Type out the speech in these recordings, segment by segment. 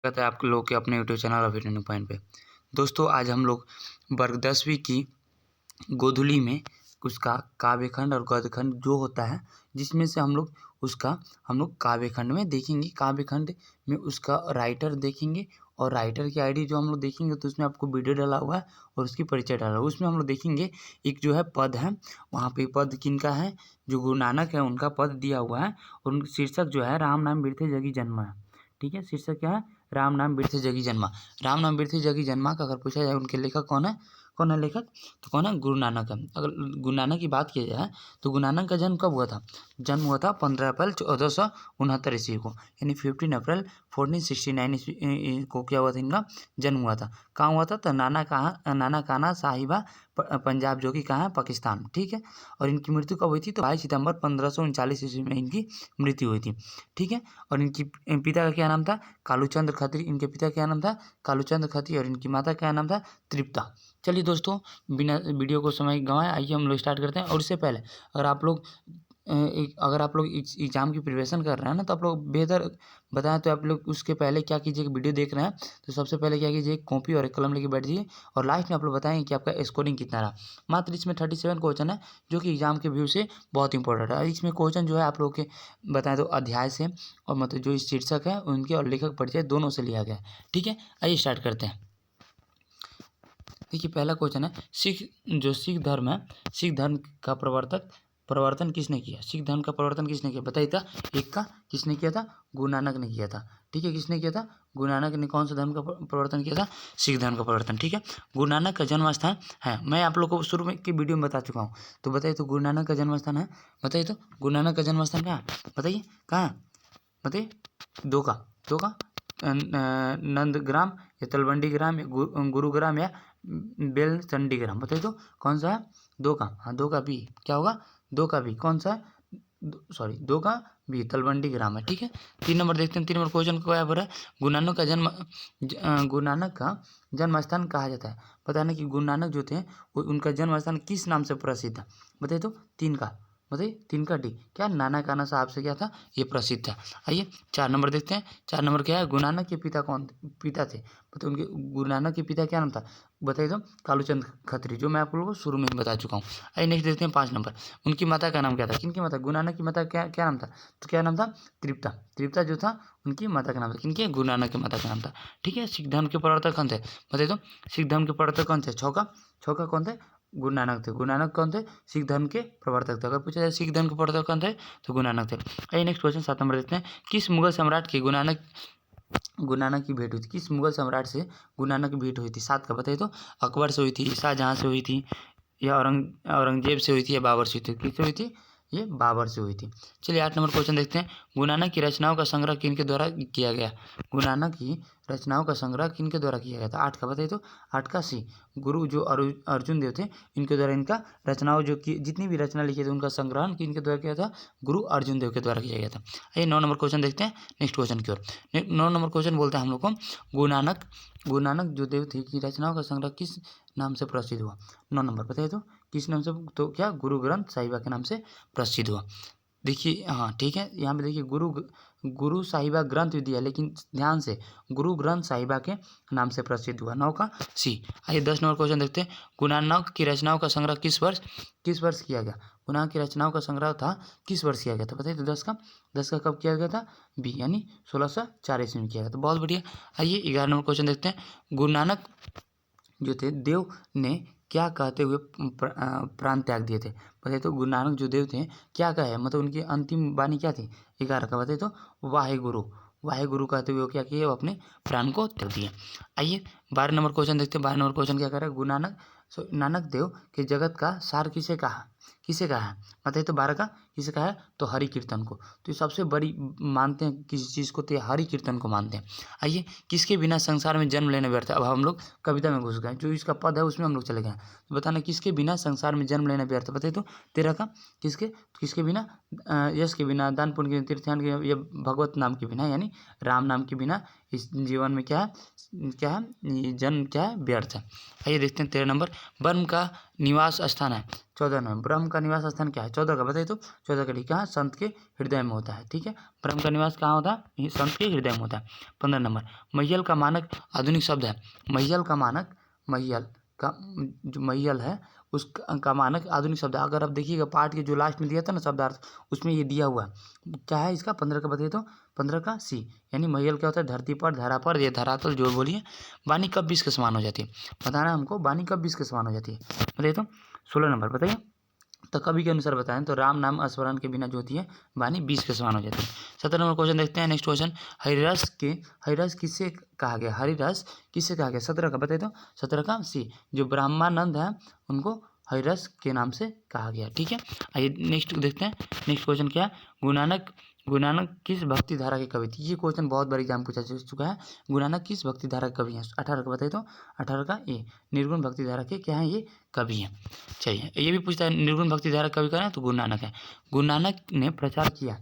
स्वागत है आप लोग के अपने यूट्यूब चैनल अभी टर्निंग पॉइंट पे। दोस्तों आज हम लोग वर्ग 10वीं की गोधुली में उसका काव्यखंड और गद्यखंड जो होता है, जिसमें से हम लोग काव्यखंड में देखेंगे। काव्यखंड में उसका राइटर देखेंगे और राइटर की आईडी जो हम लोग देखेंगे तो उसमें आपको वीडियो डाला हुआ है और उसकी परिचय डाला हुआ है। उसमें हम लोग देखेंगे एक जो है पद है, वहाँ पे पद किनका है, जो गुरु नानक है उनका पद दिया हुआ है और उनका शीर्षक जो है राम नाम बिरथे जगी जन्मा है। ठीक है, शीर्षक क्या है, राम नाम बिरथे जगी जन्मा। राम नाम बिरथे जगी जन्मा का अगर पूछा जाए उनके लेखक कौन है लेखक, तो कौन है, गुरु नानक है। अगर गुरु नानक की बात की जाए तो गुरु नानक का जन्म कब हुआ था, जन्म हुआ था 15 अप्रैल 1469 ईस्वी को, यानी 15 अप्रैल 1469 ईस्वी को क्या हुआ था, इनका जन्म हुआ था। कहाँ हुआ था, तो नाना काना साहिबा पंजाब, जो कि कहाँ है, पाकिस्तान। ठीक है, और इनकी मृत्यु कब हुई थी, तो 22 सितंबर 1539 ईस्वी में इनकी मृत्यु हुई थी। ठीक है, और इनकी पिता का क्या नाम था, कालूचंद्र खत्री। इनके पिता का क्या नाम था, कालूचंद्र खत्री, और इनकी माता का क्या नाम था, तृप्ता। चलिए दोस्तों, बिना वीडियो को समय गंवाए आइए हम लोग स्टार्ट करते हैं। और इससे पहले अगर आप लोग एग्ज़ाम की प्रिपरेशन कर रहे हैं ना, तो आप लोग बेहतर बताएं तो आप लोग उसके पहले क्या कीजिए, वीडियो देख रहे हैं तो सबसे पहले क्या कीजिए, कॉपी और एक कलम लेके बैठ जाइए और लास्ट में आप लोग बताएं कि आपका स्कोरिंग कितना रहा। मात्र इसमें 37 क्वेश्चन है जो कि एग्जाम के व्यू से बहुत इंपॉर्टेंट है। इसमें क्वेश्चन जो है आप लोग के बताएं तो अध्याय से और मतलब जो शीर्षक है उनके और लेखक परिचय दोनों से लिया गया है। ठीक है, आइए स्टार्ट करते हैं। देखिए पहला क्वेश्चन है, सिख धर्म है, सिख धर्म का प्रवर्तन किसने किया, सिख धर्म का प्रवर्तन किसने किया, बताइए था। एक का किसने किया था, गुरु नानक ने किया था। ठीक है, किसने किया था, गुरु नानक ने कौन सा धर्म का प्रवर्तन किया था, सिख धर्म का प्रवर्तन। ठीक है, गुरु नानक का जन्म स्थान है, मैं आप लोग को शुरू में की वीडियो में बता चुका हूँ, तो बताइए तो गुरु नानक का जन्म स्थान है, बताइए तो गुरु नानक का जन्म स्थान कहाँ, बताइए कहाँ, बताइए। दो का नंदग्राम या तलवंडी ग्राम या गुरुग्राम या बेलचंडी ग्राम, बताइए तो कौन सा है, दो का, हाँ दो का बी क्या होगा, दो का बी कौन सा है, सॉरी दो का बी तलवंडी ग्राम है। ठीक है, 3 नंबर देखते हैं। 3 नंबर क्वेश्चन को क्या बोला है, गुरु नानक का जन्म स्थान कहा जाता है। बताना कि गुरु नानक जो थे वो उनका जन्म स्थान किस नाम से प्रसिद्ध है, बताइए तो। 3 का, बताइए 3 का डी क्या, नाना काना साहब से क्या था, ये प्रसिद्ध था। आइए 4 नंबर देखते हैं। 4 नंबर क्या है, गुरु नानक के पिता थे, बताइए उनके गुरु नानक के पिता क्या नाम था, बताइए तो कालूचंद खत्री, जो मैं आप लोगों को शुरू में ही बता चुका हूँ। आइए नेक्स्ट देखते हैं 5 नंबर, उनकी माता का नाम क्या था, किनकी माता, गुरु नानक की माता क्या नाम था, तो क्या नाम था, तृप्ता। तृप्ता जो था उनकी माता का नाम था, किनके, गुरु नानक की माता का नाम था। ठीक है, सिख धर्म के प्रवर्तक कौन थे, बताइए तो। सिख धर्म के प्रवर्तक कौन थे, छौका कौन थे, गुरु नानक थे। गुरु नानक कौन थे, सिख धर्म के प्रवर्तक थे। अगर पूछा जाए सिख धर्म के प्रवर्तक कौन थे, तो गुरु नानक थे। आइए नेक्स्ट क्वेश्चन 7 नंबर देखते हैं, किस मुगल सम्राट की गुरु नानक की भेंट हुई थी, किस मुगल सम्राट से गुरु नानक की भेंट हुई थी, 7 का, बताइए तो। अकबर से हुई थी, शाहजहाँ से हुई थी, या औरंगजेब से हुई थी, या बाबर से हुई थी, किससे हुई थी, ये बाबर से हुई थी। चलिए 8 नंबर क्वेश्चन देखते हैं, गुरु नानक की रचनाओं का संग्रह किनके द्वारा किया गया, गुरु नानक की रचनाओं का संग्रह किनके द्वारा किया गया था, 8 का, बताइए तो। 8 का सी, गुरु जो अर्जुन देव थे इनके द्वारा इनका रचनाओं जो कि जितनी भी रचना लिखी थी उनका संग्रहण किनके द्वारा किया था, गुरु अर्जुन देव के द्वारा किया गया था। आइए 9 नंबर क्वेश्चन देखते हैं नेक्स्ट क्वेश्चन की ओर। 9 नंबर क्वेश्चन बोलते हैं हम लोग को, गुरु नानक जो देव थे की रचनाओं का संग्रह किस नाम से प्रसिद्ध हुआ। 9 नंबर बताइए तो किस नाम से, तो क्या, गुरु ग्रंथ साहिबा के नाम से प्रसिद्ध हुआ। देखिए हाँ ठीक है, यहाँ पे देखिए गुरु साहिबा ग्रंथ दिया, लेकिन ध्यान से गुरु ग्रंथ साहिबा के नाम से प्रसिद्ध हुआ, 9 का सी। आइए 10 नंबर क्वेश्चन देखते हैं, गुरु नानक की रचनाओं का संग्रह किस वर्ष किया गया, गुरु नानक की रचनाओं का संग्रह था किस वर्ष किया गया था, बताइए तो। 10 का कब किया गया था, बी यानी 1604 ईस्वी में किया गया था, बहुत बढ़िया। आइए 11 नंबर क्वेश्चन देखते हैं, गुरु नानक जो थे देव ने क्या कहते हुए प्राण त्याग दिए थे, बताइए तो। गुरु नानक जो देव थे क्या कहे, मतलब उनकी अंतिम वाणी क्या थी, 11 का, बताइए तो। वाहे गुरु कहते हुए वो क्या किए, वो अपने प्राण को त्याग दिए। आइए 12 नंबर क्वेश्चन देखते हैं। 12 नंबर क्वेश्चन क्या कर रहा है, गुरु नानक देव के जगत का सार किसे कहा है, बताइए तो। 12 का किसे कहा है, तो हरि कीर्तन को, तो ये सबसे बड़ी मानते हैं किसी चीज़ को, तो ये हरि कीर्तन को मानते हैं। आइए, किसके बिना संसार में जन्म लेना व्यर्थ है, अब हम लोग कविता में घुस गए, जो इसका पद है उसमें हम लोग चले गए, तो बताना किसके बिना संसार में जन्म लेना व्यर्थ है, बताइए तो। 13 का किसके बिना, यश के बिना, दान पुण्य के, तीर्थयान के, या भगवत नाम के बिना, यानी राम नाम के बिना इस जीवन में क्या है, ये जन्म क्या है, व्यर्थ है। आइए देखते हैं 13 नंबर, ब्रह्म का निवास स्थान है? 14 नंबर। ब्रह्म का निवास स्थान क्या है? 14 का बताइए तो। 14 का डी कहाँ? संत के हृदय में होता है। ठीक है, ब्रह्म का निवास कहाँ होता है? ये संत के हृदय में होता है। 15 नंबर, महियल का मानक आधुनिक शब्द है। महियल का मानक, महियल का जो महियल है उसका मानक आधुनिक शब्द है। अगर आप देखिएगा पाठ के जो लास्ट में दिया था ना शब्दार्थ, उसमें ये दिया हुआ है। क्या है इसका? 15 का बताइए तो। 15 का सी, यानी महियल क्या होता है? धरती पर, धरा पर, ये धरातल जो बोलिए। वाणी कब 20 के समान हो जाती है? बताना हमको, वाणी कब 20 के समान हो जाती है? बताइए तो। 16 नंबर बताइए। तो कवि के अनुसार बताएं तो राम नाम स्मरण के बिना जो होती है वाणी 20 के समान हो जाती है। 17 नंबर क्वेश्चन देखते हैं। नेक्स्ट क्वेश्चन, हरिरस किससे कहा गया? हरिरस किससे कहा गया? 17 का बताइए तो। 17 का सी, जो ब्रह्मानंद है उनको हरिरस के नाम से कहा गया। ठीक है, आइए नेक्स्ट देखते हैं। नेक्स्ट क्वेश्चन क्या है? गुरु नानक किस भक्ति धारा के कवि थे? ये क्वेश्चन बहुत बार एग्जाम पूछा जा चुका है। गुरु नानक किस भक्ति धारा के कवि हैं? 18 का बताइए तो। 18 का ए, निर्गुण भक्ति धारा के क्या है? ये कवि हैं। चलिए, ये भी पूछता है निर्गुण भक्ति धारा कवि का है तो गुरु नानक है। गुरु नानक ने प्रचार किया,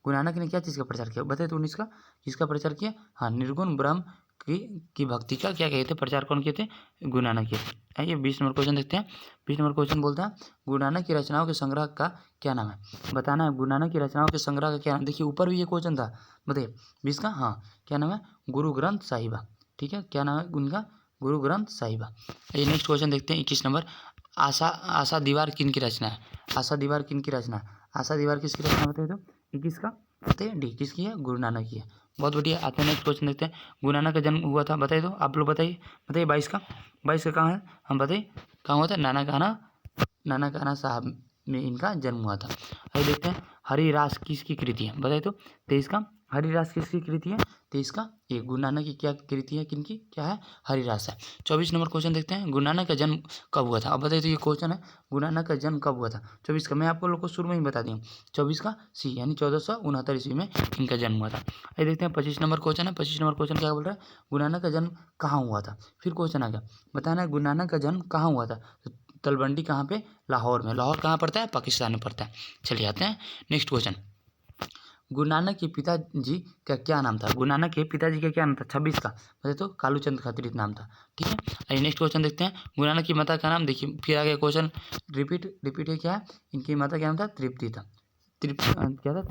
गुरु नानक ने क्या चीज़ का प्रचार किया? बताइए तो। 19 का किसका प्रचार किया? हाँ, निर्गुण ब्रह्म की भक्ति का क्या कहते थे? प्रचार कौन किए थे? गुरु नानक किए थे। आइए 20 नंबर क्वेश्चन देखते हैं। 20 नंबर क्वेश्चन बोलता है गुरु नानक की रचनाओं के संग्रह का क्या नाम है? बताना है गुरु नानक की रचनाओं के संग्रह का क्या नाम। देखिए ऊपर भी ये क्वेश्चन था, बताइए 20 का। हाँ, क्या नाम है? गुरु ग्रंथ साहिबा। ठीक है, क्या नाम है उनका? गुरु ग्रंथ साहिबा। आइए नेक्स्ट क्वेश्चन देखते हैं। 21 नंबर, आशा दीवार किन की रचना है? आशा दीवार किन की रचना है? आशा दीवार किसकी रचना बताइए तो। 21 का बताइए डी, किसकी है? गुरु नानक की है। बहुत बढ़िया। आते हैं नेक्स्ट क्वेश्चन देखते हैं। गुरु नानक का जन्म हुआ था बताइए तो। आप लोग बताइए, बताइए 22 का। 22 का कहाँ है? हम बताइए कहाँ हुआ था? नाना साहब में इनका जन्म हुआ था। अभी देखते हैं हरिरास किसकी कृति है? बताइए तो। 23 का हरिरास किसकी कृति है? 23 का ये गुरु नानक की क्या कृति है? किनकी? क्या है? हरिरास है। 24 नंबर क्वेश्चन देखते हैं। गुरु नानक का जन्म कब हुआ था? अब बताइए तो। ये क्वेश्चन है गुरु नानक का जन्म कब हुआ था? 24 का मैं आपको लोग को शुरू में ही बता दूँ। 24 का सी, यानी 1469 ईस्वी में इनका जन्म हुआ था। ये देखते हैं 25 नंबर क्वेश्चन है। 25 नंबर क्वेश्चन क्या बोल रहा है? गुरु नानक का जन्म कहाँ हुआ था? फिर क्वेश्चन आ गया, बताना है गुरु नानक का जन्म कहाँ हुआ था? तलवंडी कहाँ पे? लाहौर में। लाहौर कहाँ पड़ता है? पाकिस्तान में पड़ता है। चलिए आते हैं नेक्स्ट क्वेश्चन। गुरु नानक के पिताजी का क्या नाम था? गुरु नानक के पिताजी का क्या नाम था? 26 का बताइए तो। कालूचंद खत्री नाम था। ठीक है, आइए नेक्स्ट क्वेश्चन देखते हैं। गुरु नानक की माता का नाम देखिए, फिर आगे क्वेश्चन रिपीट है। क्या है? इनकी माता क्या नाम था? तृप्ति था। क्या था?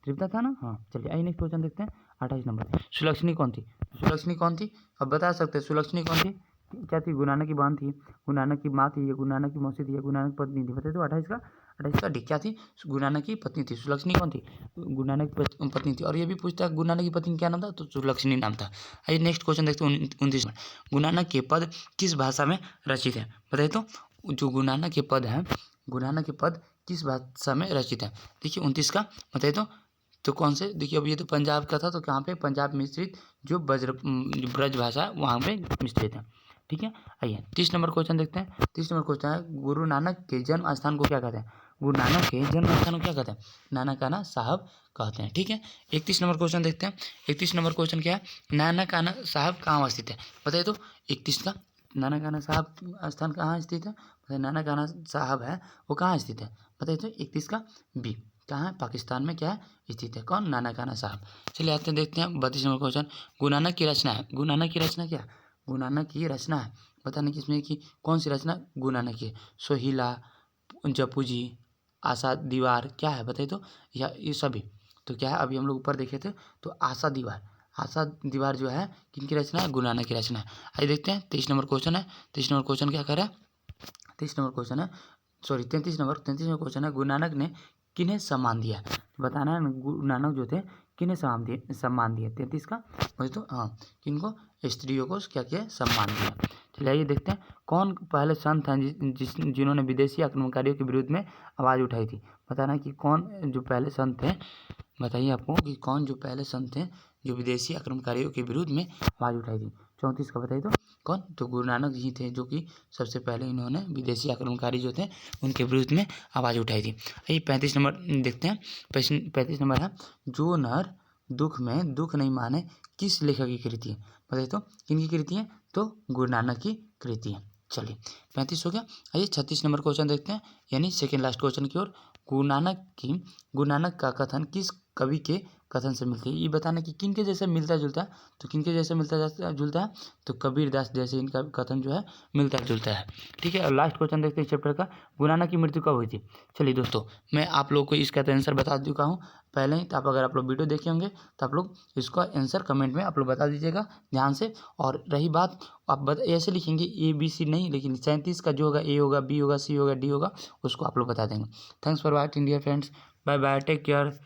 तृप्ता था ना। हाँ, चलिए आइए नेक्स्ट क्वेश्चन देखते हैं। 28 नंबर, सुलक्षणी कौन थी? सुलक्षणी कौन थी? अब बता सकते हैं सुलक्षणी कौन थी? क्या थी? गुरु नानक की बहन थी, गुरु नानक की माँ थी, गुरु नानक की मौसी थी, गुरु नानक की पत्नी थी। बताइए तो। 28 का डी क्या थी? गुरु नानक की पत्नी थी। सुलक्षणी कौन थी? गुरु नानक की पत्नी थी। और ये भी पूछता है गुरु नानक की पत्नी क्या नाम था? तो सुलक्षणी नाम था। आइए नेक्स्ट क्वेश्चन देखते हैं। 29 में, गुरु नानक के पद किस भाषा में रचित है? बताइए तो। जो गुरु नानक के पद है, गुरु नानक के पद किस भाषा में रचित है? देखिए 29 का बताइए तो कौन से? देखिए अब ये तो पंजाब का था, तो कहाँ पे? पंजाब मिश्रित जो ब्रज भाषा है वहाँ पे मिश्रित है। ठीक है, आइए 30 नंबर क्वेश्चन देखते हैं। 30 नंबर क्वेश्चन है गुरु नानक के जन्म स्थान को क्या कहते हैं? गुरु नानक के जन्म स्थान को क्या कहते हैं? नानकाना साहब कहते हैं। ठीक है, 31 नंबर क्वेश्चन देखते हैं। 31 नंबर क्वेश्चन क्या है? नानकाना साहब कहाँ स्थित है? बताइए तो। 31 का नानकाना साहब स्थान कहाँ स्थित है? बताइए। नानकाना साहब है वो कहाँ स्थित है? बताइए तो। 31 का बी, कहाँ है? पाकिस्तान में क्या है स्थित है? कौन? नानकाना साहब। चलिए आते हैं देखते हैं 32 नंबर क्वेश्चन। गुरु नानक की रचना है। गुरु नानक की रचना क्या? गुरु नानक की रचना है। बताने किसमें की कौन सी रचना गुरु नानक की? सोहिला, जपू जी, आशा दीवार, क्या है बताइए तो। या ये सभी तो क्या है? अभी हम लोग ऊपर देखे थे तो आशा दीवार जो है किनकी रचना है? गुरु नानक की रचना है। आइए देखते हैं 23 नंबर क्वेश्चन है। 23 नंबर क्वेश्चन क्या कर रहा है? 23 नंबर क्वेश्चन है, सॉरी 33 नंबर क्वेश्चन है। गुरु नानक ने किन्हें सम्मान दिया? बताना है गुरु नानक जो थे किन्हें सम्मान दिए? 33 का वही तो। हाँ, किनको? स्त्रियों को क्या किया? सम्मान दिया। चलिए आइए देखते हैं कौन पहले संत हैं जिन्होंने विदेशी आक्रमणकारियों के विरुद्ध में आवाज़ उठाई थी? बताना है कि कौन जो पहले संत थे, बताइए आपको कि कौन जो पहले संत थे जो विदेशी आक्रमणकारियों के विरुद्ध में आवाज़ उठाई थी? 34 का बताइए तो। कौन? तो गुरु नानक जी थे जो कि सबसे पहले इन्होंने विदेशी आक्रमणकारी जो थे उनके विरुद्ध में आवाज़ उठाई थी। आइए 35 नंबर देखते हैं। 35 नंबर है, जो नर दुख में दुख नहीं माने किस लेखक की कृति है? बताइए तो। किनकी कृति है? तो गुरु नानक की कृति है। चलिए 35 हो गया। आइए 36 नंबर क्वेश्चन देखते हैं, यानी सेकेंड लास्ट क्वेश्चन की ओर। गुरु नानक का कथन किस कवि के कथन से मिलती है। ये बताना कि किन के जैसे मिलता जुलता है, तो किन के जैसे मिलता जुलता है, तो कबीरदास जैसे इनका कथन जो है मिलता जुलता है। ठीक है, और लास्ट क्वेश्चन देखते हैं इस चैप्टर का, गुरु नानक की मृत्यु कब हुई थी। चलिए दोस्तों, मैं आप लोग को इसका आंसर बता चुका हूँ पहले ही, तो अगर आप लोग वीडियो देखे होंगे तो आप लोग इसका आंसर कमेंट में आप लोग बता दीजिएगा ध्यान से। और रही बात, आप ऐसे लिखेंगे ABC नहीं, लेकिन 37 का जो होगा A होगा, B होगा, C होगा, D होगा, उसको आप लोग बता देंगे। Thanks for watching dear friends, bye bye, take care.